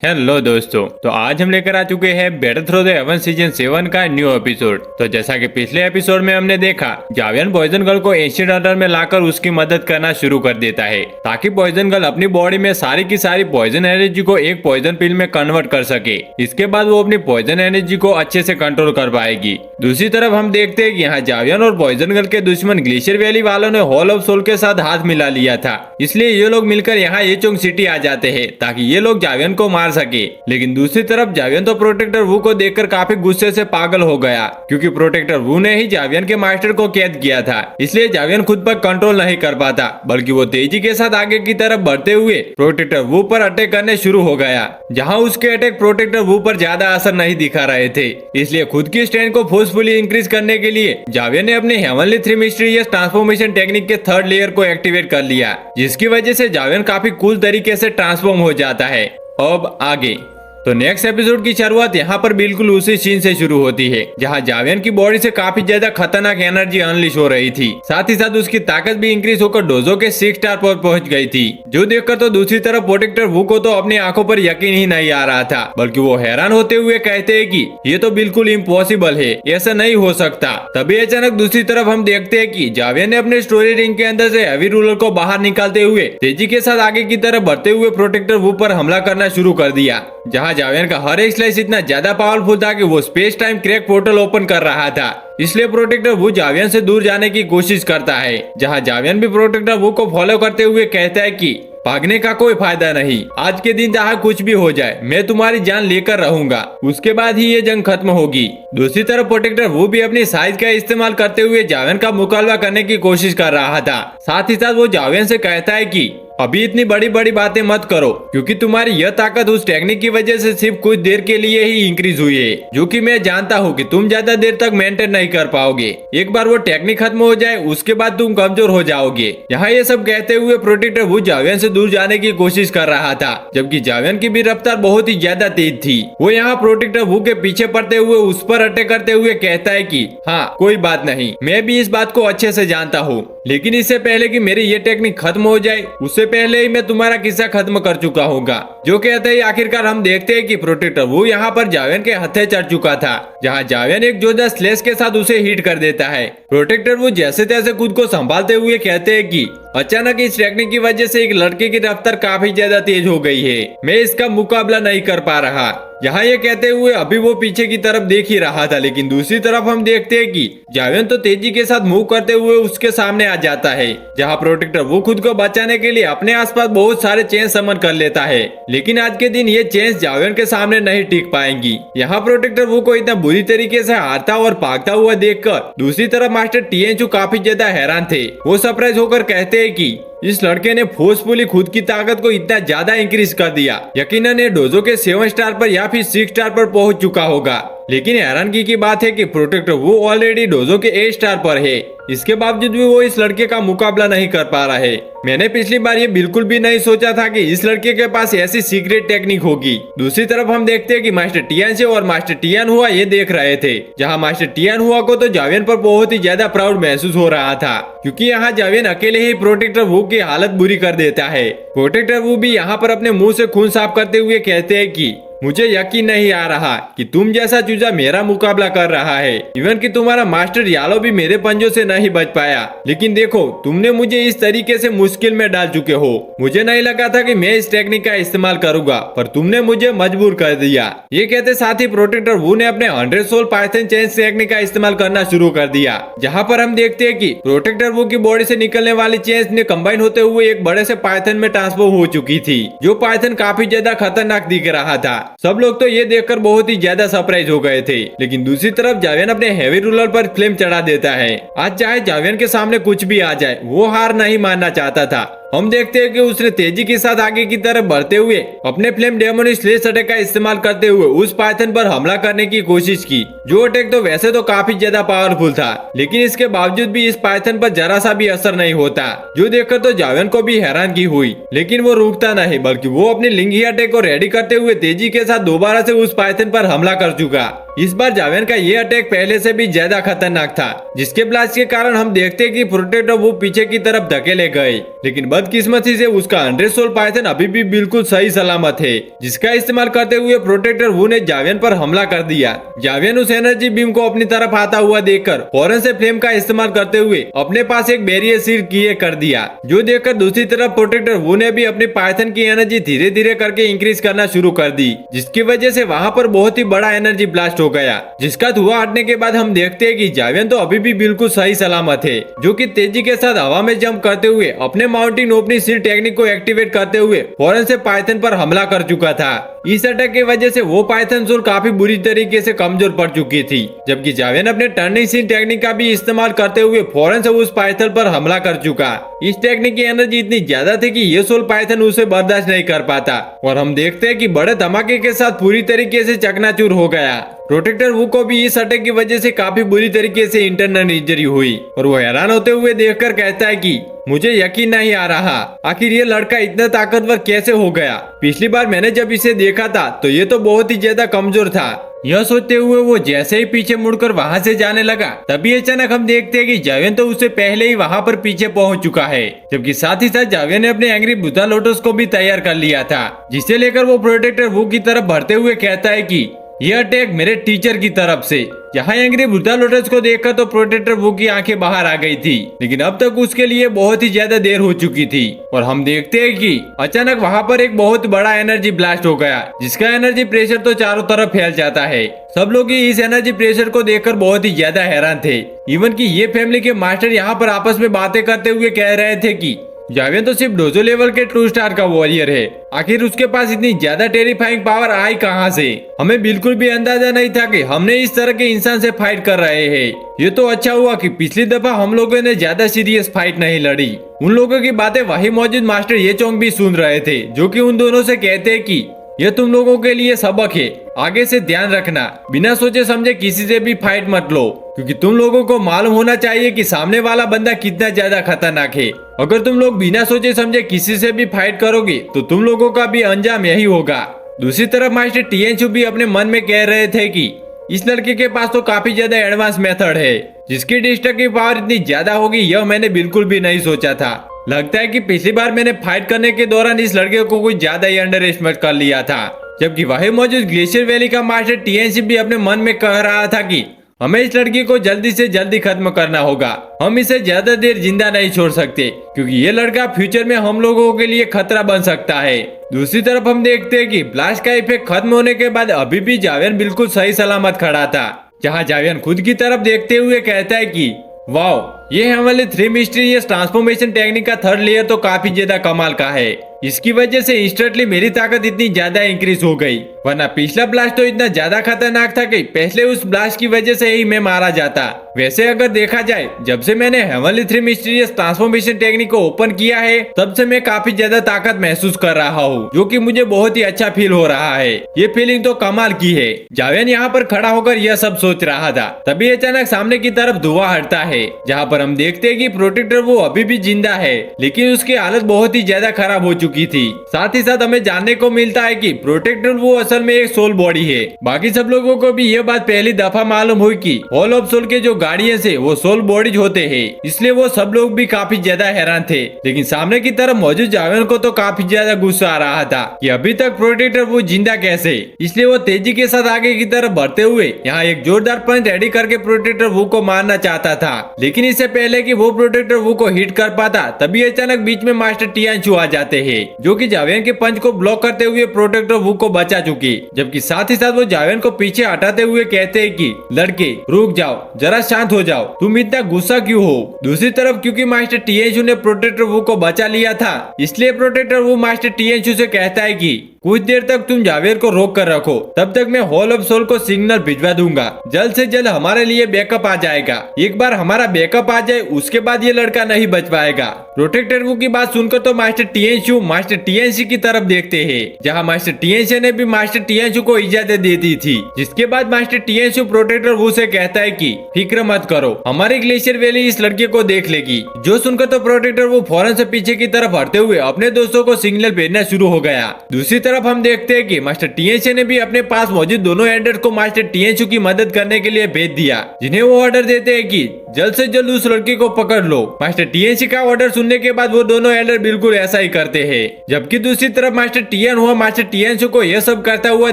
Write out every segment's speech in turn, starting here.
Hello दोस्तों, तो आज हम लेकर आ चुके हैं battle through the heaven season 7 का न्यू एपिसोड। तो जैसा कि पिछले एपिसोड में हमने देखा, जावियन पॉइजन गर्ल को एंशिएंट अंडर में लाकर उसकी मदद करना शुरू कर देता है ताकि पॉइजन गर्ल अपनी बॉडी में सारी की सारी पॉइजन एनर्जी को एक पॉइजन पिल में कन्वर्ट कर सके। इसके बाद वो अपनी पॉइजन एनर्जी को अच्छे से कंट्रोल कर पाएगी। दूसरी तरफ हम देखते हैं कि यहाँ जावियन और पॉइजन गर्ल के दुश्मन ग्लेशियर वैली वालों ने हॉल ऑफ सोल के साथ हाथ मिला लिया था, इसलिए ये लोग मिलकर यहाँ येचोंग सिटी आ जाते हैं ताकि ये लोग जावियन को मार सके। लेकिन दूसरी तरफ जावियन तो प्रोटेक्टर वू को देखकर काफी गुस्से से पागल हो गया, क्योंकि प्रोटेक्टर वू ने ही जावियन के मास्टर को कैद किया था। इसलिए जावियन खुद पर कंट्रोल नहीं कर पाता, बल्कि वो तेजी के साथ आगे की तरफ बढ़ते हुए प्रोटेक्टर वू पर अटैक करने शुरू हो गया। जहाँ उसके अटैक प्रोटेक्टर वू पर ज्यादा असर नहीं दिखा रहे थे, इसलिए खुद की स्ट्रेंथ को फोर्सफुली इंक्रीज करने के लिए जावियन ने अपने हेवनली 3 मिस्टीरियस ट्रांसफॉर्मेशन टेक्निक के 3rd लेयर को एक्टिवेट कर लिया, जिसकी वजह से जावियन काफी कूल तरीके से ट्रांसफॉर्म हो जाता है। अब आगे तो नेक्स्ट एपिसोड की शुरुआत यहाँ पर बिल्कुल उसी सीन से शुरू होती है, जहाँ जावियन की बॉडी से काफी ज्यादा खतरनाक एनर्जी अनलिश हो रही थी। साथ ही साथ उसकी ताकत भी इंक्रीज होकर डोजो के 6 स्टार पर पहुंच गई थी, जो देखकर तो दूसरी तरफ प्रोटेक्टर वू को तो अपनी आंखों पर यकीन ही नहीं आ रहा था, बल्कि वो हैरान होते हुए कहते हैं कि ये तो बिल्कुल इम्पॉसिबल है, ऐसा नहीं हो सकता। तभी अचानक दूसरी तरफ हम देखते हैं कि जावियन ने अपने स्टोरी रिंग के अंदर से हैवी रूलर को बाहर निकालते हुए तेजी के साथ आगे की तरफ बढ़ते हुए प्रोटेक्टर वू पर हमला करना शुरू कर दिया। जहाँ जावियन का हर एक स्लाइस इतना ज्यादा पावरफुल था कि वो space time crack portal open कर रहा था। इसलिए प्रोटेक्टर वू जावियन से दूर जाने की कोशिश करता है, जहाँ जावियन भी प्रोटेक्टर वू को फॉलो करते हुए कहता है कि भागने का कोई फायदा नहीं, आज के दिन चाहे कुछ भी हो जाए मैं तुम्हारी जान लेकर रहूंगा, उसके बाद ही ये जंग खत्म होगी। दूसरी तरफ प्रोटेक्टर वो भी अपनी साइज का इस्तेमाल करते हुए जावियन का मुकाबला करने की कोशिश कर रहा था। साथ ही साथ वो जावियन से कहता है कि अभी इतनी बड़ी बड़ी बातें मत करो, क्योंकि तुम्हारी यह ताकत उस टेक्निक की वजह से सिर्फ कुछ देर के लिए ही इंक्रीज हुई है, जो कि मैं जानता हूँ कि तुम ज्यादा देर तक मेंटेन नहीं कर पाओगे। एक बार वो टेक्निक खत्म हो जाए उसके बाद तुम कमजोर हो जाओगे। यहाँ ये सब कहते हुए प्रोटेक्टर वो जावियन से दूर जाने की कोशिश कर रहा था, जबकि जावियन की भी रफ्तार बहुत ही ज्यादा तेज थी। वो यहाँ प्रोटेक्टर वू के पीछे पड़ते हुए उस पर अटैक करते हुए कहता है कि हाँ कोई बात नहीं, मैं भी इस बात को अच्छे से जानता हूँ, लेकिन इससे पहले कि मेरी ये टेक्निक खत्म हो जाए उससे पहले ही मैं तुम्हारा किस्सा खत्म कर चुका होगा। जो कहते ही आखिरकार हम देखते हैं कि प्रोटेक्टर वो यहाँ पर जावियन के हत्थे चढ़ चुका था, जहाँ जावियन एक जोरदार स्लैश के साथ उसे हिट कर देता है। प्रोटेक्टर वो जैसे तैसे खुद को संभालते हुए कहते हैं कि अचानक इस टेक्निक की वजह से एक लड़के की रफ्तार काफी ज्यादा तेज हो गई है, मैं इसका मुकाबला नहीं कर पा रहा। यहाँ ये कहते हुए अभी वो पीछे की तरफ देख ही रहा था, लेकिन दूसरी तरफ हम देखते हैं कि जावियन तो तेजी के साथ मूव करते हुए उसके सामने आ जाता है, जहाँ प्रोटेक्टर वो खुद को बचाने के लिए अपने आसपास बहुत सारे चेन समन कर लेता है। लेकिन आज के दिन ये चेन्स जावियन के सामने नहीं टिक पाएंगी। यहाँ प्रोटेक्टर वो को इतना बुरी तरीके से हारता और भागता हुआ देखकर दूसरी तरफ मास्टर टिएनचू काफी ज्यादा हैरान थे। वो सरप्राइज होकर कहते हैं कि इस लड़के ने फोर्सफुली खुद की ताकत को इतना ज्यादा इंक्रीज कर दिया, यकीनन ये डोजो के 7 स्टार पर या फिर 6 स्टार पर पहुंच चुका होगा। लेकिन हैरानगी की बात है कि प्रोटेक्टर वो ऑलरेडी डोजो के 8 स्टार पर है, इसके बावजूद भी वो इस लड़के का मुकाबला नहीं कर पा रहा है। मैंने पिछली बार ये बिल्कुल भी नहीं सोचा था कि इस लड़के के पास ऐसी सीक्रेट टेक्निक होगी। दूसरी तरफ हम देखते हैं कि मास्टर टियानचे और मास्टर टियान हुआ ये देख रहे थे, जहाँ मास्टर टियान हुआ को तो जावियन पर बहुत ही ज्यादा प्राउड महसूस हो रहा था, क्योंकि यहाँ जावियन अकेले ही प्रोटेक्टर वू की हालत बुरी कर देता है। प्रोटेक्टर वू भी यहाँ पर अपने मुंह से खून साफ करते हुए कहते हैं कि मुझे यकीन नहीं आ रहा कि तुम जैसा चूजा मेरा मुकाबला कर रहा है। इवन कि तुम्हारा मास्टर यालो भी मेरे पंजों से नहीं बच पाया, लेकिन देखो तुमने मुझे इस तरीके से मुश्किल में डाल चुके हो। मुझे नहीं लगा था कि मैं इस टेक्निक का इस्तेमाल करूंगा, पर तुमने मुझे मजबूर कर दिया। ये कहते साथ ही प्रोटेक्टर वू ने अपने 100 सोल पाइथन चेन टेक्निक का इस्तेमाल करना शुरू कर दिया, जहाँ पर हम देखते हैं कि प्रोटेक्टर वू की बॉडी से निकलने वाली चेन ने कंबाइन होते हुए एक बड़े से पाइथन में ट्रांसफॉर्म हो चुकी थी, जो पाइथन काफी ज्यादा खतरनाक दिख रहा था। सब लोग तो ये देखकर बहुत ही ज्यादा सरप्राइज हो गए थे। लेकिन दूसरी तरफ जावियन अपने हेवी रूलर पर फ्लेम चढ़ा देता है। आज चाहे जावियन के सामने कुछ भी आ जाए, वो हार नहीं मानना चाहता था। हम देखते हैं कि उसने तेजी के साथ आगे की तरफ बढ़ते हुए अपने फ्लेम डेमोनिक स्लेश अटैक का इस्तेमाल करते हुए उस पाइथन पर हमला करने की कोशिश की, जो अटैक तो वैसे तो काफी ज्यादा पावरफुल था, लेकिन इसके बावजूद भी इस पाइथन पर जरा सा भी असर नहीं होता, जो देखकर तो जावियन को भी हैरानगी हुई। लेकिन वो रुकता नहीं, बल्कि वो अपनी लिंगी अटैक को रेडी करते हुए तेजी के साथ दोबारा से उस पाइथन पर हमला कर चुका। इस बार जावियन का ये अटैक पहले से भी ज्यादा खतरनाक था, जिसके ब्लास्ट के कारण हम देखते हैं कि प्रोटेक्टर वो पीछे की तरफ धकेले गए, लेकिन बदकिस्मती से उसका 100 सोल पाइथन अभी भी बिल्कुल सही सलामत है, जिसका इस्तेमाल करते हुए प्रोटेक्टर वू ने जावियन पर हमला कर दिया। जावियन उस एनर्जी बीम को अपनी तरफ आता हुआ देखकर फौरन से फ्लेम का इस्तेमाल करते हुए अपने पास एक बैरियर सील किए कर दिया, जो देखकर दूसरी तरफ प्रोटेक्टर वू ने भी अपनी पाइथन की एनर्जी धीरे धीरे करके इंक्रीज करना शुरू कर दी, जिसकी वजह से वहाँ पर बहुत ही बड़ा एनर्जी ब्लास्ट हो गया, जिसका धुआं हटने के बाद हम देखते हैं कि जावियन तो अभी भी बिल्कुल सही सलामत है, जो कि तेजी के साथ हवा में जंप करते हुए अपने माउंटिंग ओपनिंग सील टेक्निक को एक्टिवेट करते हुए फौरन से पाइथन पर हमला कर चुका था। इस अटैक की वजह से वो पाइथन सोल काफी बुरी तरीके से कमजोर पड़ चुकी थी, जबकि जावियन अपने टर्निंग सील टेक्निक का भी इस्तेमाल करते हुए फौरन से उस पाइथन पर हमला कर चुका। इस टेक्निक की एनर्जी इतनी ज्यादा थी कि ये सोल पाइथन उसे बर्दाश्त नहीं कर पाता और हम देखते हैं कि बड़े धमाके के साथ पूरी तरीके से चकनाचूर हो गया। प्रोटेक्टर वू को भी इस अटैक की वजह से काफी बुरी तरीके से इंटरनल इंजरी हुई और वो हैरान होते हुए देखकर कहता है कि मुझे यकीन नहीं आ रहा, आखिर ये लड़का इतना ताकतवर कैसे हो गया। पिछली बार मैंने जब इसे देखा था तो ये तो बहुत ही ज्यादा कमजोर था। यह सोचते हुए वो जैसे ही पीछे मुड़कर वहां से जाने लगा, तभी अचानक हम देखते हैं कि जावियन तो उससे पहले ही वहां पर पीछे पहुंच चुका है, जबकि साथ ही साथ जावियन ने अपने एंग्री बुद्धा लोटस को भी तैयार कर लिया था, जिसे लेकर वो प्रोटेक्टर वू की तरफ बढ़ते हुए कहता है कि यह अटैक मेरे टीचर की तरफ से। यहाँ एंग्री बुद्धा लोटस को देखकर तो प्रोटेक्टर वू की आंखें बाहर आ गई थी, लेकिन अब तक उसके लिए बहुत ही ज्यादा देर हो चुकी थी और हम देखते हैं कि अचानक वहाँ पर एक बहुत बड़ा एनर्जी ब्लास्ट हो गया, जिसका एनर्जी प्रेशर तो चारों तरफ फैल जाता है। सब लोग इस एनर्जी प्रेशर को देखकर बहुत ही ज्यादा हैरान थे, इवन कि ये फैमिली के मास्टर यहाँ पर आपस में बातें करते हुए कह रहे थे कि जावियन तो सिर्फ डोजो लेवल के 2 स्टार का वॉरियर है, आखिर उसके पास इतनी ज्यादा टेरिफाइंग पावर आई कहां से। हमें बिल्कुल भी अंदाजा नहीं था कि हमने इस तरह के इंसान से फाइट कर रहे हैं। ये तो अच्छा हुआ कि पिछली दफा हम लोगों ने ज्यादा सीरियस फाइट नहीं लड़ी। उन लोगों की बातें वही मौजूद मास्टर ये चोंग भी सुन रहे थे, जो कि उन दोनों से कहते हैं कि यह तुम लोगों के लिए सबक है, आगे से ध्यान रखना, बिना सोचे समझे किसी से भी फाइट मत लो, क्योंकि तुम लोगों को मालूम होना चाहिए कि सामने वाला बंदा कितना ज्यादा खतरनाक है। अगर तुम लोग बिना सोचे समझे किसी से भी फाइट करोगे तो तुम लोगों का भी अंजाम यही होगा। दूसरी तरफ मास्टर टीएनशू भी अपने मन में कह रहे थे कि इस लड़के के पास तो काफी ज्यादा एडवांस मेथड है, जिसकी डिस्ट्रक्टिव पावर इतनी ज्यादा होगी यह मैंने बिल्कुल भी नहीं सोचा था। लगता है कि पिछली बार मैंने फाइट करने के दौरान इस लड़के को कुछ ज्यादा ही अंडर एस्टिमेट कर लिया था। जबकि वही मौजूद ग्लेशियर वैली का मास्टर टीएनसी भी अपने मन में कह रहा था कि हमें इस लड़की को जल्दी से जल्दी खत्म करना होगा, हम इसे ज्यादा देर जिंदा नहीं छोड़ सकते, क्योंकि ये लड़का फ्यूचर में हम लोगों के लिए खतरा बन सकता है। दूसरी तरफ हम देखते हैं कि ब्लास्ट का इफेक्ट खत्म होने के बाद अभी भी जावियन बिल्कुल सही सलामत खड़ा था, जहाँ जावियन खुद की तरफ देखते हुए कहता है कि वाओ, ये हमारे 3 मिस्टीरियस ट्रांसफॉर्मेशन टेक्निक का 3rd लेयर तो काफी ज्यादा कमाल का है। इसकी वजह से इंस्टेंटली मेरी ताकत इतनी ज्यादा इंक्रीज हो गई, वरना पिछला ब्लास्ट तो इतना ज्यादा खतरनाक था कि पहले उस ब्लास्ट की वजह से ही मैं मारा जाता। वैसे अगर देखा जाए, जब से मैंने हेवनली 3 मिस्टीरियस ट्रांसफॉर्मेशन टेक्निक को ओपन किया है, तब से मैं काफी ज्यादा ताकत महसूस कर रहा हूँ, जो कि मुझे बहुत ही अच्छा फील हो रहा है। ये फीलिंग तो कमाल की है। जावियन यहाँ पर खड़ा होकर यह सब सोच रहा था, तभी अचानक सामने की तरफ धुआं हटता है, जहाँ पर हम देखते हैं कि प्रोटेक्टर वो अभी भी जिंदा है, लेकिन उसकी हालत बहुत ही ज्यादा खराब हो चुकी थी। साथ ही साथ हमें जानने को मिलता है कि प्रोटेक्टर वो असल में एक सोल बॉडी है। बाकी सब लोगों को भी यह बात पहली दफा मालूम हुई कि हॉल ऑफ सोल के जो गार्डियंस है वो सोल बॉडीज होते हैं, इसलिए वो सब लोग भी काफी ज्यादा हैरान थे। लेकिन सामने की तरफ मौजूद जावियन को तो काफी ज्यादा गुस्सा आ रहा था कि अभी तक प्रोटेक्टर वो जिंदा कैसे, इसलिए वो तेजी के साथ आगे की तरफ बढ़ते हुए यहाँ एक जोरदार पंच रेडी करके प्रोटेक्टर वो को मारना चाहता था। लेकिन इससे पहले कि वो प्रोटेक्टर वो को हिट कर पाता, तभी अचानक बीच में मास्टर टियानचू आ जाते हैं, जो कि जावियन के पंच को ब्लॉक करते हुए प्रोटेक्टर वू को बचा चुकी। जबकि साथ ही साथ वो जावियन को पीछे हटाते हुए कहते हैं कि लड़के रुक जाओ, जरा शांत हो जाओ, तुम इतना गुस्सा क्यों हो। दूसरी तरफ क्योंकि मास्टर टीएनशू ने प्रोटेक्टर वू को बचा लिया था, इसलिए प्रोटेक्टर वू मास्टर टीएनशू से कहता है कि कुछ देर तक तुम जावेर को रोक कर रखो, तब तक मैं हॉल ऑफ सोल को सिग्नल भिजवा दूंगा। जल्द से जल्द हमारे लिए बैकअप आ जाएगा। एक बार हमारा बैकअप आ जाए उसके बाद ये लड़का नहीं बच पाएगा। प्रोटेक्टर वू की बात सुनकर तो मास्टर टीएनशू मास्टर टीएनसी की तरफ देखते हैं, जहां मास्टर टीएनसी ने भी मास्टर टीएनशू को इजाजत दे दी थी। जिसके बाद मास्टर टीएनशू प्रोटेक्टर वू से कहता है कि फिक्र मत करो, हमारी ग्लेशियर वैली इस लड़के को देख लेगी। जो सुनकर तो प्रोटेक्टर वू फौरन से पीछे की तरफ हटते हुए अपने दोस्तों को सिग्नल भेजना शुरू हो गया। दूसरी तरफ हम देखते हैं कि मास्टर टीएनसी ने भी अपने पास मौजूद दोनों एंडर को मास्टर टीएनसी की मदद करने के लिए भेज दिया, जिन्हें वो ऑर्डर देते हैं कि जल्द से जल्द उस लड़के को पकड़ लो। मास्टर टीएनसी का ऑर्डर सुनने के बाद वो दोनों एल्डर बिल्कुल ऐसा ही करते हैं। जबकि दूसरी तरफ मास्टर टीएन हुआ मास्टर टीएनसी को यह सब करता हुआ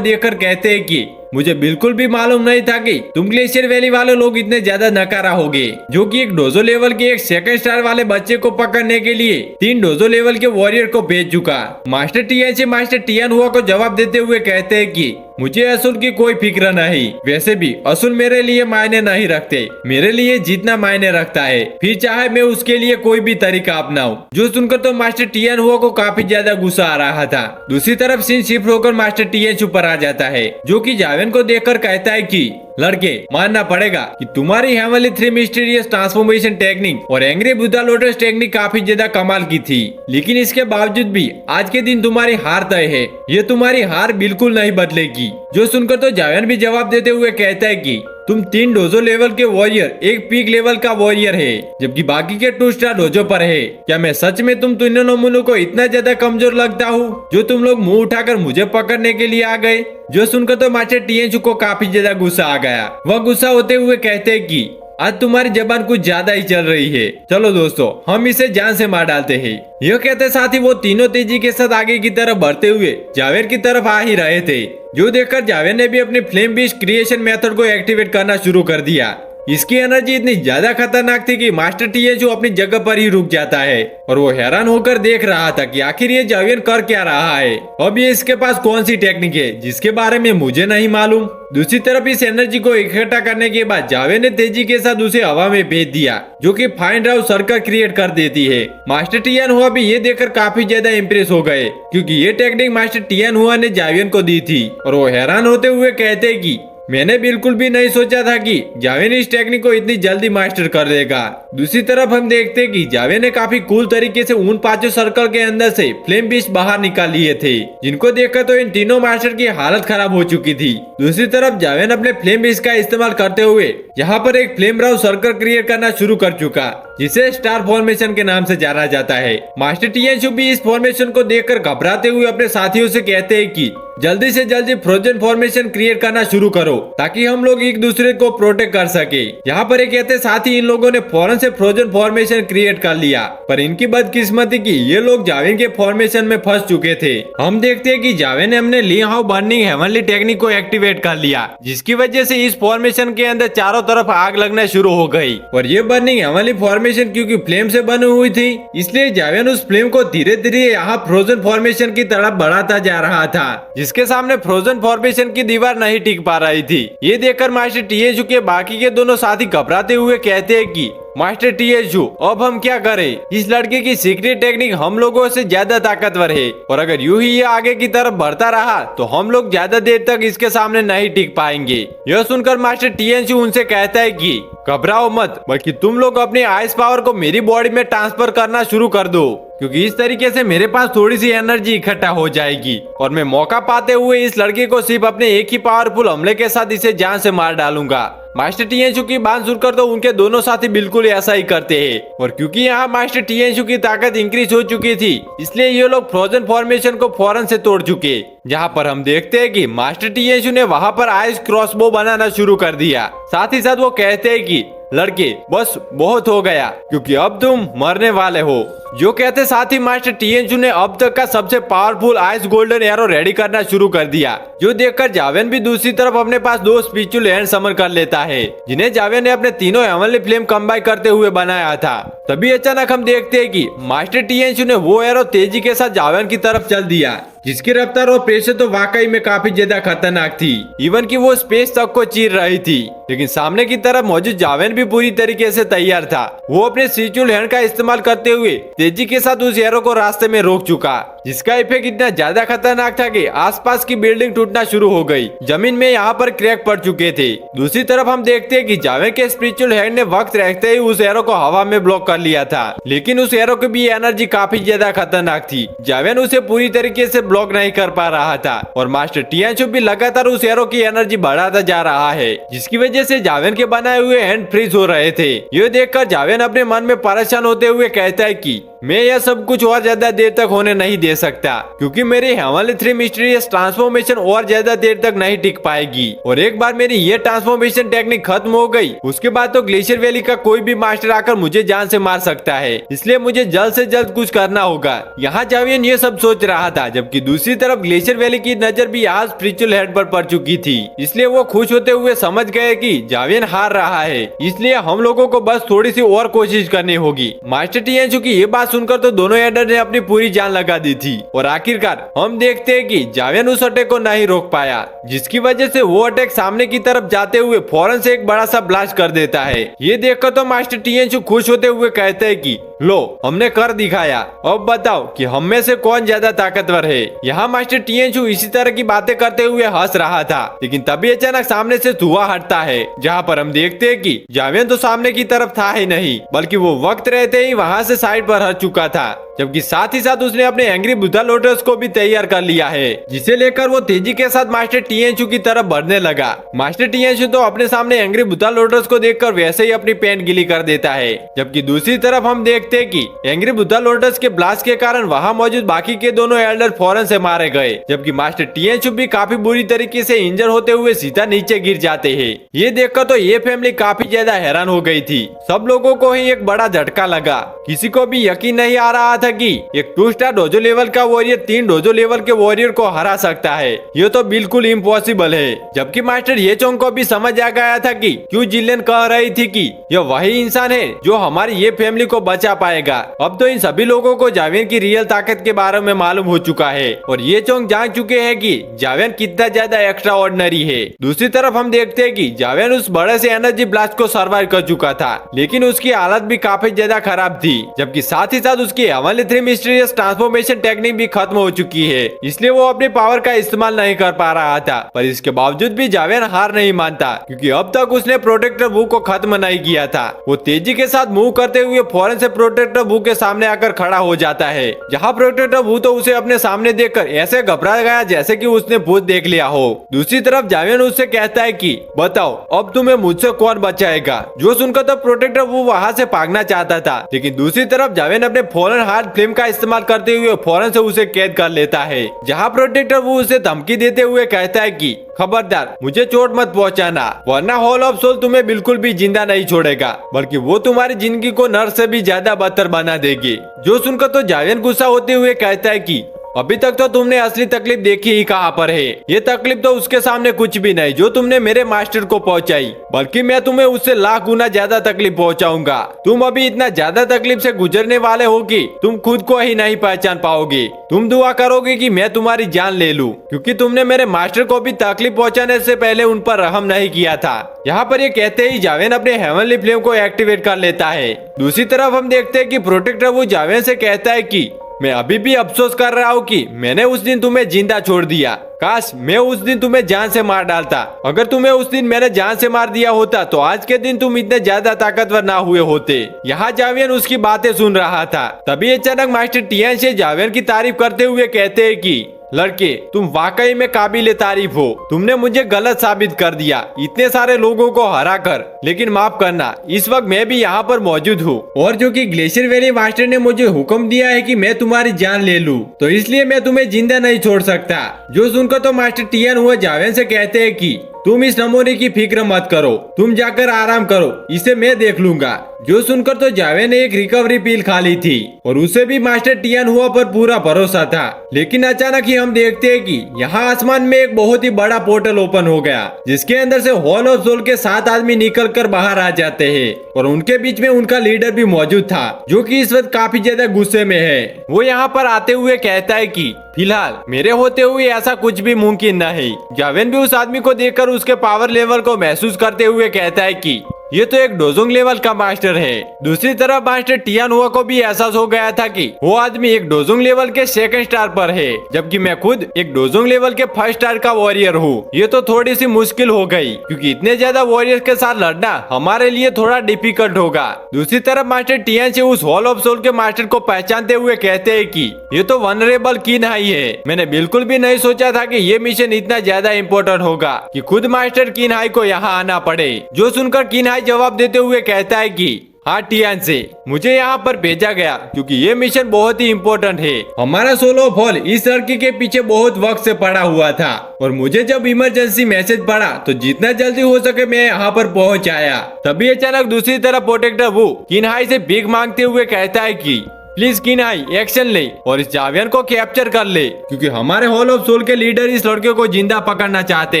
देखकर कहते हैं कि मुझे बिल्कुल भी मालूम नहीं था कि तुम ग्लेशियर वैली वाले लोग इतने ज्यादा नकारा होगे, जो कि एक डोजो लेवल के एक सेकंड स्टार वाले बच्चे को पकड़ने के लिए 3 डोजो लेवल के वॉरियर को भेज चुका। मास्टर टीएन से मास्टर टीएन हुआ को जवाब देते हुए कहते हैं कि मुझे असूल की कोई फिक्र नहीं, वैसे भी असूल मेरे लिए मायने नहीं रखते, मेरे लिए जितना मायने रखता है, फिर चाहे मैं उसके लिए कोई भी तरीका अपनाऊं। जो सुनकर तो मास्टर टीएन हुआ को काफी ज्यादा गुस्सा आ रहा था। दूसरी तरफ सीन शिफ्ट होकर मास्टर टीएन ऊपर आ जाता है, जो कि जावेन को देखकर कहता है कि लड़के मानना पड़ेगा कि तुम्हारी हेवनली 3 मिस्टीरियस ट्रांसफॉर्मेशन टेक्निक और एंग्री बुद्धा लोटस टेक्निक काफी ज्यादा कमाल की थी, लेकिन इसके बावजूद भी आज के दिन तुम्हारी हार तय है, ये तुम्हारी हार बिल्कुल नहीं बदलेगी। जो सुनकर तो जावेन भी जवाब देते हुए कहता है कि तुम 3 डोजो लेवल के वॉरियर, एक पीक लेवल का वॉरियर है, जबकि बाकी के 2 स्टार डोजो पर है। क्या मैं सच में तुम तीनों नमूनों को इतना ज्यादा कमजोर लगता हूँ जो तुम लोग मुंह उठाकर मुझे पकड़ने के लिए आ गए? जो सुनकर तो मास्टर टीएनसी को काफी ज्यादा गुस्सा आ गया। वह गुस्सा होते हुए कहते हैं कि आज तुम्हारी जबान कुछ ज्यादा ही चल रही है, चलो दोस्तों हम इसे जान से मार डालते हैं। यह कहते साथ ही वो तीनों तेजी के साथ आगे की तरफ बढ़ते हुए जावेन की तरफ आ ही रहे थे, जो देखकर जावेन ने भी अपने फ्लेम बीस्ट क्रिएशन मेथड को एक्टिवेट करना शुरू कर दिया। इसकी एनर्जी इतनी ज्यादा खतरनाक थी कि मास्टर टीएनसी अपनी जगह पर ही रुक जाता है और वो हैरान होकर देख रहा था कि आखिर ये जावेन कर क्या रहा है। अब ये इसके पास कौन सी टेक्निक है जिसके बारे में मुझे नहीं मालूम। दूसरी तरफ इस एनर्जी को इकट्ठा करने के बाद जावेन ने तेजी के साथ उसे हवा में भेज दिया, जो कि फाइंड आउट सर्कल क्रिएट कर देती है। मास्टर टीएन हुआ भी ये देखकर काफी ज्यादा इम्प्रेस हो गए, क्योंकि ये टेक्निक मास्टर टीएन हुआ ने जावेन को दी थी, और वो हैरान होते हुए कहते कि मैंने बिल्कुल भी नहीं सोचा था कि जावेन इस टेक्निक को इतनी जल्दी मास्टर कर देगा। दूसरी तरफ हम देखते हैं कि जावेन ने काफी कूल तरीके से उन 5 सर्कल के अंदर से फ्लेम बीस्ट बाहर निकाल लिए थे, जिनको देखकर तो इन तीनों मास्टर की हालत खराब हो चुकी थी। दूसरी तरफ जावेन अपने फ्लेम बीस्ट का इस्तेमाल करते हुए यहाँ पर एक फ्लेम राउ सर्कल क्रिएट करना शुरू कर चुका, जिसे स्टार फॉर्मेशन के नाम से जाना जाता है। मास्टर टीएनसी भी इस फॉर्मेशन को देखकर घबराते हुए अपने साथियों से कहते हैं कि जल्दी से जल्दी फ्रोजन फॉर्मेशन क्रिएट करना शुरू करो, ताकि हम लोग एक दूसरे को प्रोटेक्ट कर सके। यहाँ पर एक कहते साथ ही इन लोगों ने फौरन से फ्रोजन फॉर्मेशन क्रिएट कर लिया, पर इनकी बदकिस्मती की ये लोग जावेन के फॉर्मेशन में फंस चुके थे। हम देखते हैं कि जावेन ने हमने ली हाउ बर्निंग हेवनली टेक्निक को एक्टिवेट कर लिया, जिसकी वजह से इस फॉर्मेशन के अंदर चारों तरफ आग लगना शुरू हो गई। और ये बर्निंग हेवनली फॉर्मेशन क्योंकि फ्लेम से बनी हुई थी, इसलिए जावेन उस फ्लेम को धीरे धीरे यहाँ फ्रोजन फॉर्मेशन की तरफ बढ़ाता जा रहा था, जिसके सामने फ्रोजन फॉर्मेशन की दीवार नहीं टिक पा रही थी। ये देखकर मास्टर टीएनसी के बाकी के दोनों साथी घबराते हुए कहते हैं कि मास्टर टीएनसी अब हम क्या करें? इस लड़के की सीक्रेट टेक्निक हम लोगों से ज्यादा ताकतवर है, और अगर यूं ही ये आगे की तरफ बढ़ता रहा तो हम लोग ज्यादा देर तक इसके सामने नहीं टिक पाएंगे। यह सुनकर मास्टर टीएनसी उनसे कहता है कि घबराओ मत, बल्कि तुम लोग अपने आइस पावर को मेरी बॉडी में ट्रांसफर करना शुरू कर दो, क्योंकि इस तरीके से मेरे पास थोड़ी सी एनर्जी इकट्ठा हो जाएगी और मैं मौका पाते हुए इस लड़के को सिर्फ अपने एक ही पावरफुल हमले के साथ इसे जान से मार डालूंगा। मास्टर टीएनसी की बात सुनकर तो उनके दोनों साथी बिल्कुल ऐसा ही करते हैं, और क्योंकि यहाँ मास्टर टीएनसी की ताकत इंक्रीज हो चुकी थी, इसलिए ये लोग फ्रोजन फॉर्मेशन को फौरन से तोड़ चुके। जहाँ पर हम देखते हैं कि मास्टर टीएनसी ने वहाँ पर आइस क्रॉसबो बनाना शुरू कर दिया। साथ ही साथ वो कहते हैं कि लड़के बस बहुत हो गया, क्योंकि अब तुम मरने वाले हो। जो कहते साथ ही मास्टर टीएनसी ने अब तक का सबसे powerful ice golden arrow ready करना शुरू कर दिया, जो देखकर जावेन भी दूसरी तरफ अपने पास 2 स्पिरिचुअल हैंड समर कर लेता है, जिन्हें जावेन ने अपने तीनों हेवनली फ्लेम कंबाइन करते हुए बनाया था। तभी अचानक हम देखते हैं कि मास्टर टीएनसी ने वो एरो तेजी के साथ जावेन की तरफ चल दिया, जिसकी रफ्तार और प्रेशर तो वाकई में काफी ज्यादा खतरनाक थी, इवन कि वो स्पेस तक को चीर रही थी। लेकिन सामने की तरफ मौजूद जावेन भी पूरी तरीके से तैयार था। वो अपने स्पिरिचुअल हैंड का इस्तेमाल करते हुए तेजी के साथ उस एरो को रास्ते में रोक चुका, जिसका इफेक्ट इतना ज्यादा खतरनाक था कि आसपास की बिल्डिंग टूटना शुरू हो गई। जमीन में यहाँ पर क्रैक पड़ चुके थे। दूसरी तरफ हम देखते हैं कि जावेन के स्पिरिचुअल हैंड ने वक्त रहते ही उस एरो को हवा में ब्लॉक कर लिया था, लेकिन उस एरो की भी एनर्जी काफी ज्यादा खतरनाक थी। जावेन उसे पूरी तरीके से ब्लॉक नहीं कर पा रहा था, और मास्टर टीएनसी भी लगातार उस एरो की एनर्जी बढ़ाता जा रहा है, जिसकी वजह से जावेन के बनाए हुए हैंड फ्रीज हो रहे थे। यह देखकर जावेन अपने मन में परेशान होते हुए कहता है कि मैं यह सब कुछ और ज्यादा देर तक होने नहीं दे सकता, क्योंकि मेरी हेवनली 3 मिस्टीरियस ट्रांसफॉर्मेशन और ज्यादा देर तक नहीं टिक पाएगी। और एक बार मेरी ये ट्रांसफॉर्मेशन टेक्निक खत्म हो गई, उसके बाद तो ग्लेशियर वैली का कोई भी मास्टर आकर मुझे जान से मार सकता है, इसलिए मुझे जल्द से जल्द कुछ करना होगा। यहाँ जावियन ये सब सोच रहा था, जबकि दूसरी तरफ ग्लेशियर वैली की नजर भी आज स्पिरिचुअल हेड पर पड़ चुकी थी, इसलिए वो खुश होते हुए समझ गए कि जावियन हार रहा है, इसलिए हम लोगों को बस थोड़ी सी और कोशिश करनी होगी। मास्टर टियानचू की ये बात सुनकर तो दोनों एल्डर ने अपनी पूरी जान लगा दी थी, और आखिरकार हम देखते हैं कि जावियन उस अटैक को नहीं रोक पाया, जिसकी वजह से वो अटैक सामने की तरफ जाते हुए फौरन से एक बड़ा सा ब्लास्ट कर देता है। ये देखकर तो मास्टर टियानचू खुश होते हुए कहते हैं कि लो, हमने कर दिखाया, अब बताओ कि हम में से कौन ज्यादा ताकतवर है। यहाँ मास्टर टियानचू इसी तरह की बातें करते हुए हंस रहा था, लेकिन तभी अचानक सामने से धुआं हटता है, जहाँ पर हम देखते हैं कि जावियन तो सामने की तरफ था ही नहीं, बल्कि वो वक्त रहते ही वहाँ से साइड पर हट चुका था, जबकि साथ ही साथ उसने अपने एंग्री बुद्धा लोटस को भी तैयार कर लिया है, जिसे लेकर वो तेजी के साथ मास्टर टियानचू की तरफ बढ़ने लगा। मास्टर टियानचू तो अपने सामने एंग्री बुद्धा लोटस को देखकर वैसे ही अपनी पैंट गीली कर देता है, जबकि दूसरी तरफ हम देखते हैं कि एंग्री बुद्धा लोटस के ब्लास्ट के कारण वहाँ मौजूद बाकी के दोनों एल्डर फौरन से मारे गए, जबकि मास्टर टियानचू भी काफी बुरी तरीके से इंजर होते हुए सीधा नीचे गिर जाते हैं। ये देखकर तो ये फैमिली काफी ज्यादा हैरान हो गई थी। सब लोगों को ही एक बड़ा झटका लगा, किसी को भी यकीन नहीं आ रहा था कि एक 2 स्टार डोजो लेवल का वॉरियर 3 डोजो लेवल के वॉरियर को हरा सकता है। ये तो बिल्कुल इम्पॉसिबल है। जबकि मास्टर ये चोंग को भी समझ आ गया था कि क्यों जिलियन कह रही थी कि यह वही इंसान है जो हमारी ये फैमिली को बचा पाएगा। अब तो इन सभी लोगों को जावियन की रियल ताकत के बारे में मालूम हो चुका है, और ये चोंग जान चुके हैं कि जावियन कितना ज्यादा एक्स्ट्रा ऑर्डिनरी है। दूसरी तरफ हम देखते हैं कि जावियन उस बड़े से एनर्जी ब्लास्ट को सर्वाइव कर चुका था, लेकिन उसकी हालत भी काफी ज्यादा खराब थी, जबकि साथ ही साथ उसकी हेवनली 3 मिस्टीरियस ट्रांसफॉर्मेशन टेक्निक भी खत्म हो चुकी है, इसलिए वो अपनी पावर का इस्तेमाल नहीं कर पा रहा था। पर इसके बावजूद भी जावियन हार नहीं मानता, क्योंकि अब तक उसने प्रोटेक्टर वू को खत्म नहीं किया था। वो तेजी के साथ मूव करते हुए फौरन से प्रोटेक्टर वू के सामने आकर खड़ा हो जाता है, जहाँ प्रोटेक्टर वू तो उसे अपने सामने देखकर ऐसे घबरा गया जैसे कि उसने भूत देख लिया हो। दूसरी तरफ जावियन उससे कहता है कि बताओ अब तुम्हें मुझसे कौन बचाएगा। जो सुनकर तो प्रोटेक्टर वू वहाँ से भागना चाहता था, लेकिन दूसरी तरफ जावियन अपने फौरन हार्ड फ्लेम का इस्तेमाल करते हुए फौरन से उसे कैद कर लेता है, जहाँ प्रोटेक्टर वो उसे धमकी देते हुए कहता है कि खबरदार मुझे चोट मत पहुंचाना, वरना हॉल ऑफ सोल तुम्हें बिल्कुल भी जिंदा नहीं छोड़ेगा, बल्कि वो तुम्हारी जिंदगी को नर्क से भी ज्यादा बदतर बना देगी। जो सुनकर तो जावियन गुस्सा होते हुए कहता है कि अभी तक तो तुमने असली तकलीफ देखी ही कहाँ पर है। ये तकलीफ तो उसके सामने कुछ भी नहीं जो तुमने मेरे मास्टर को पहुंचाई, बल्कि मैं तुम्हें उससे लाख गुना ज्यादा तकलीफ पहुंचाऊंगा। तुम अभी इतना ज्यादा तकलीफ से गुजरने वाले हो कि तुम खुद को ही नहीं पहचान पाओगे। तुम दुआ करोगे कि मैं तुम्हारी जान ले लूं, क्योंकि तुमने मेरे मास्टर को भी तकलीफ पहुंचाने से पहले उन पर रहम नहीं किया था। यहाँ पर ये कहते ही जावियन अपने हेवनली फ्लेम को एक्टिवेट कर लेता है। दूसरी तरफ हम देखते हैं कि प्रोटेक्टर वो जावियन से कहता है कि मैं अभी भी अफसोस कर रहा हूँ कि मैंने उस दिन तुम्हें जिंदा छोड़ दिया। काश मैं उस दिन तुम्हें जान से मार डालता। अगर तुम्हें उस दिन मैंने जान से मार दिया होता तो आज के दिन तुम इतने ज्यादा ताकतवर ना हुए होते। यहाँ जावियन उसकी बातें सुन रहा था, तभी अचानक मास्टर टियानचू जावियन की तारीफ करते हुए कहते हैं कि लड़के तुम वाकई में काबिले तारीफ हो। तुमने मुझे गलत साबित कर दिया इतने सारे लोगों को हरा कर, लेकिन माफ करना इस वक्त मैं भी यहाँ पर मौजूद हूँ, और जो कि ग्लेशियर वैली मास्टर ने मुझे हुक्म दिया है कि मैं तुम्हारी जान ले लूँ, तो इसलिए मैं तुम्हें जिंदा नहीं छोड़ सकता। जो सुनकर तो मास्टर टियान हुआ जावियन से कहते हैं कि तुम इस नमूने की फिक्र मत करो, तुम जाकर आराम करो, इसे मैं देख लूंगा। जो सुनकर तो जावियन ने एक रिकवरी पिल खा ली थी, और उसे भी मास्टर टियान हुआ पर पूरा भरोसा था। लेकिन अचानक ही हम देखते हैं कि यहाँ आसमान में एक बहुत ही बड़ा पोर्टल ओपन हो गया, जिसके अंदर से हॉल ऑफ सोल के 7 आदमी निकल कर बाहर आ जाते हैं, और उनके बीच में उनका लीडर भी मौजूद था, जो कि इस वक्त काफी ज्यादा गुस्से में है। वो यहाँ पर आते हुए कहता है कि फिलहाल मेरे होते हुए ऐसा कुछ भी मुमकिन नहीं। जावियन भी उस आदमी को देखकर उसके पावर लेवल को महसूस करते हुए कहता है कि ये तो एक डोजोंग लेवल का मास्टर है। दूसरी तरफ मास्टर टियान हुआ को भी एहसास हो गया था कि वो आदमी एक डोजोंग लेवल के 2nd स्टार पर है, जबकि मैं खुद एक डोजोंग लेवल के 1st स्टार का वॉरियर हूँ। ये तो थोड़ी सी मुश्किल हो गई, क्योंकि इतने ज्यादा वॉरियर के साथ लड़ना हमारे लिए थोड़ा डिफिकल्ट होगा। दूसरी तरफ मास्टर टियानचू उस हॉल ऑफ सोल के मास्टर को पहचानते हुए कहते हैं कि ये तो वनरेबल किन्हाई है। मैंने बिल्कुल भी नहीं सोचा था कि ये मिशन इतना ज्यादा इम्पोर्टेंट होगा कि खुद मास्टर किन्हाई को यहाँ आना पड़े। जो सुनकर किन्हाई जवाब देते हुए कहता है कि हाँ टियान से मुझे यहाँ पर भेजा गया क्योंकि ये मिशन बहुत ही इम्पोर्टेंट है। हमारा सोलो फॉल इस लड़की के पीछे बहुत वक्त से पड़ा हुआ था और मुझे जब इमरजेंसी मैसेज पड़ा तो जितना जल्दी हो सके मैं यहाँ पर पहुँच आया। तभी अचानक दूसरी तरफ प्रोटेक्टर वो किनहाई से भीख मांगते हुए कहता है कि प्लीज किनहाई एक्शन ले और इस जावियन को कैप्चर कर ले क्योंकि हमारे हॉल ऑफ सोल के लीडर इस लड़के को जिंदा पकड़ना चाहते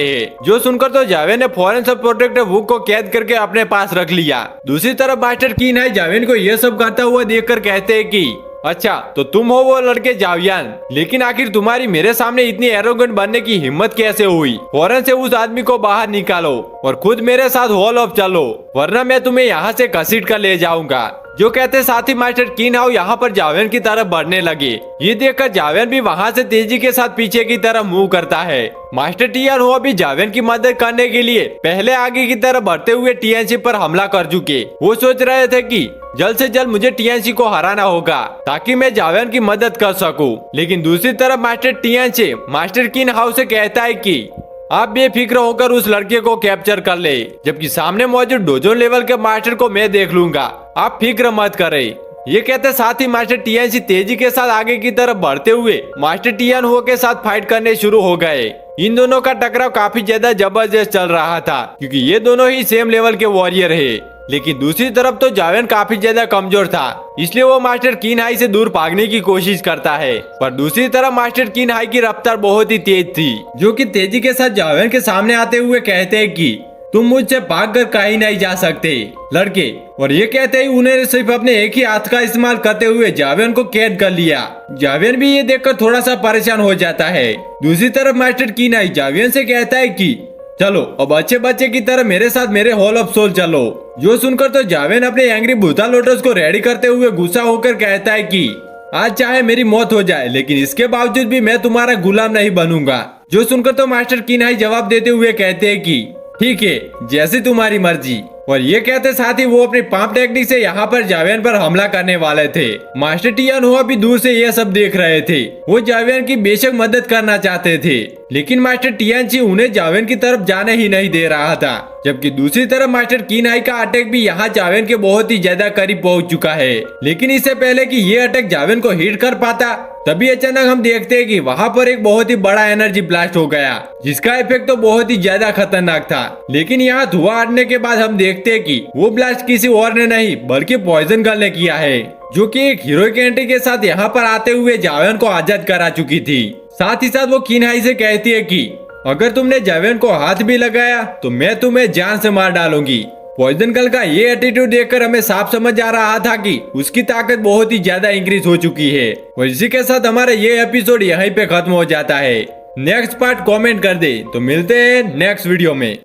हैं। जो सुनकर तो जावियन ने फौरन सब प्रोटेक्टर वुक को कैद करके अपने पास रख लिया। दूसरी तरफ मास्टर किनहाई जावियन को यह सब करता हुआ देखकर कहते हैं कि अच्छा तो तुम हो वो लड़के जावियन, लेकिन आखिर तुम्हारी मेरे सामने इतनी एरोगेंट बनने की हिम्मत कैसे हुई? फौरन से उस आदमी को बाहर निकालो और खुद मेरे साथ हॉल ऑफ चलो वरना मैं तुम्हें यहाँ से घसीट कर ले जाऊंगा। जो कहते साथ ही मास्टर किनहाई यहाँ पर जावियन की तरफ बढ़ने लगे। ये देखकर जावियन भी वहाँ से तेजी के साथ पीछे की तरफ मूव करता है। मास्टर टियान हो अभी जावियन की मदद करने के लिए पहले आगे की तरफ बढ़ते हुए टीएनसी पर हमला कर चुके। वो सोच रहे थे कि जल्द से जल्द मुझे टीएनसी को हराना होगा ताकि मैं जावियन की मदद कर सकूं। लेकिन दूसरी तरफ मास्टर टियान मास्टर किनहाई से कहता है कि आप बेफिक्र होकर उस लड़के को कैप्चर कर ले, जबकि सामने मौजूद डोजो लेवल के मास्टर को मैं देख लूंगा, आप फिक्र मत करें। ये कहते साथ ही मास्टर टीएनसी तेजी के साथ आगे की तरफ बढ़ते हुए मास्टर टियान हो के साथ फाइट करने शुरू हो गए। इन दोनों का टकराव काफी ज्यादा जबरदस्त चल रहा था क्योंकि ये दोनों ही सेम लेवल के वॉरियर है। लेकिन दूसरी तरफ तो जावियन काफी ज्यादा कमजोर था, इसलिए वो मास्टर किनहाई से दूर भागने की कोशिश करता है। पर दूसरी तरफ मास्टर किनहाई की रफ्तार बहुत ही तेज थी, जो कि तेजी के साथ जावियन के सामने आते हुए कहते हैं कि तुम मुझसे भागकर कहीं नहीं जा सकते लड़के। और ये कहते ही उन्हें सिर्फ अपने एक ही हाथ का इस्तेमाल करते हुए जावियन को कैद कर लिया। जावियन भी ये देखकर थोड़ा सा परेशान हो जाता है। दूसरी तरफ मास्टर किनहाई जावियन से कहता है कि चलो अब अच्छे बच्चे की तरह मेरे साथ मेरे हॉल ऑफ सोल चलो। जो सुनकर तो जावियन अपने एंग्री भूता लोटस को रेडी करते हुए गुस्सा होकर कहता है कि आज चाहे मेरी मौत हो जाए लेकिन इसके बावजूद भी मैं तुम्हारा गुलाम नहीं बनूंगा। जो सुनकर तो मास्टर किनहाई जवाब देते हुए कहते हैं कि ठीक है जैसी तुम्हारी मर्जी। और ये कहते साथ ही वो अपनी पांप टेक्निक से यहाँ पर जावियन पर हमला करने वाले थे। मास्टर टियान हो भी दूर से ये सब देख रहे थे। वो जावियन की बेशक मदद करना चाहते थे लेकिन मास्टर टियान उन्हें जावियन की तरफ जाने ही नहीं दे रहा था। जबकि दूसरी तरफ मास्टर किनहाई का अटैक भी यहाँ जावियन के बहुत ही ज्यादा करीब पहुँच चुका है। लेकिन इससे पहले कि ये अटैक जावियन को हिट कर पाता तभी अचानक हम देखते हैं कि वहाँ पर एक बहुत ही बड़ा एनर्जी ब्लास्ट हो गया, जिसका इफेक्ट तो बहुत ही ज्यादा खतरनाक था। लेकिन यहाँ धुआं हटने के बाद हम देखते हैं कि वो ब्लास्ट किसी और ने नहीं बल्कि पॉइजन गर्ल ने किया है, जो कि एक हीरोइक एंट्री के साथ यहाँ पर आते हुए जावियन को आजाद करा चुकी थी। साथ ही साथ वो किनहाई से कहती है कि अगर तुमने जावियन को हाथ भी लगाया तो मैं तुम्हें जान से मार डालूंगी। पॉइजन गर्ल का ये एटीट्यूड देखकर हमें साफ समझ आ रहा था कि उसकी ताकत बहुत ही ज्यादा इंक्रीज हो चुकी है। और इसी के साथ हमारा ये एपिसोड यहीं पे खत्म हो जाता है। नेक्स्ट पार्ट कमेंट कर दे। तो मिलते हैं नेक्स्ट वीडियो में।